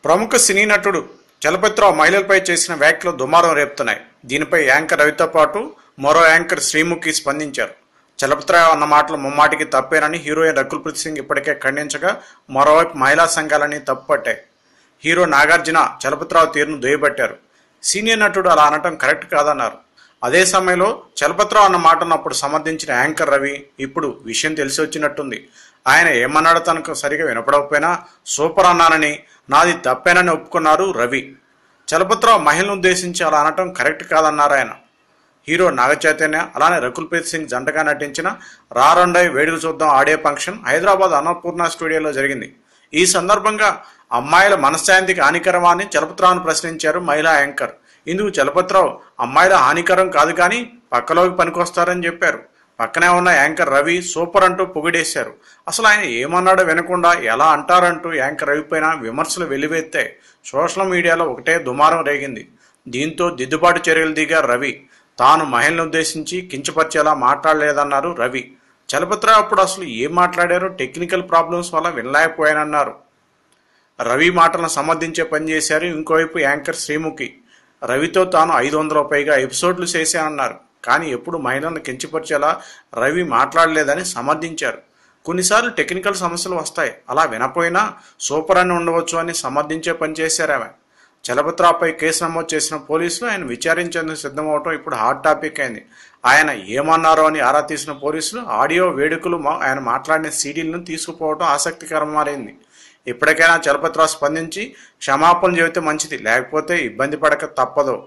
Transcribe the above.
ప్రముఖ సినీ నటుడు చలపతిరావు మహిళలపై చేసిన వ్యాఖ్యలు దుమారం రేపుతున్నాయి. దీనిపై యాంకర్ రవితో పాటు మరో యాంకర్ శ్రీముఖి స్పందించారు. చలపతిరావు అన్న మాటలు ముమ్మాటికి తప్పేనని హీరోయిన్ రకుల్ ప్రీత్ సింగ్ ఇప్పటికే ఖండించగా, మరోవైపు మహిళా సంఘాలని తప్పుపట్టాయి. హీరో నాగార్జున చలపతిరావు తీరును దుయ్యబట్టారు. సీనియర్ నటుడు అలా అనటం కరెక్ట్ కాదన్నారు. అదే సమయంలో చలపతిరావు అన్న మాటను అప్పుడు సమర్థించిన యాంకర్ రవి ఇప్పుడు విషయం తెలిసి వచ్చినట్టుంది. ఆయన ఏమన్నాడో తనకు సరిగా వినపడకపోయినా సూపర్ అన్నానని, నాది తప్పేనని ఒప్పుకున్నారు రవి. చలపతిరావు మహిళను ఉద్దేశించి అలా అనటం కరెక్ట్ కాదన్నారు ఆయన. హీరో నాగచైతన్య అలానే రకుల్ ప్రీత్ సింగ్ జంటగా నటించిన రారండై వేడుక చూద్దాం ఆడియో ఫంక్షన్ హైదరాబాద్ అన్నపూర్ణ స్టూడియోలో జరిగింది. ఈ సందర్భంగా అమ్మాయిల మనశ్శాంతికి హానికరమా అని చలపతిరావును ప్రశ్నించారు మహిళా యాంకర్. ఇందుకు చలపతిరావు అమ్మాయిల హానికరం కాదు కానీ పక్కలోకి పనికొస్తారని చెప్పారు. పక్కనే ఉన్న యాంకర్ రవి సూపర్ అంటూ పొగిడేశారు. అసలు ఆయన ఏమన్నాడో వినకుండా ఎలా అంటారంటూ యాంకర్ రవి పైన విమర్శలు వెల్లువెత్తాయి. సోషల్ మీడియాలో ఒకటే దుమారం రేగింది. దీంతో దిద్దుబాటు చర్యలు దిగారు రవి. తాను మహిళను ఉద్దేశించి కించపరిచేలా మాట్లాడలేదన్నారు రవి. చలపతిరావు అప్పుడు అసలు ఏం మాట్లాడారో టెక్నికల్ ప్రాబ్లమ్స్ వల్ల వినలేకపోయానన్నారు. రవి మాటలను సమర్థించే పని చేశారు ఇంకోవైపు యాంకర్ శ్రీముఖి. రవితో తాను 500 పైగా ఎపిసోడ్లు చేశానన్నారు. కానీ ఎప్పుడు మహిళలను కించపరిచేలా రవి మాట్లాడలేదని సమర్థించారు. కొన్నిసార్లు టెక్నికల్ సమస్యలు వస్తాయి, అలా వినపోయినా సూపర్ అని ఉండవచ్చు అని సమర్థించే పని చేశారు ఆమె. చలపతిరావుపై కేసు నమోదు చేసిన పోలీసులు ఆయన విచారించేందుకు సిద్ధమవటం ఇప్పుడు హాట్ టాపిక్ అయింది. ఆయన ఏమన్నారో అని ఆరా తీసిన పోలీసులు ఆడియో వేడుకలు ఆయన మాట్లాడిన సీడీలను తీసుకుపోవడం ఆసక్తికరం మారింది. ఇప్పటికైనా చలపతిరావు స్పందించి క్షమాపణ చెబితే మంచిది, లేకపోతే ఇబ్బంది పడక తప్పదు.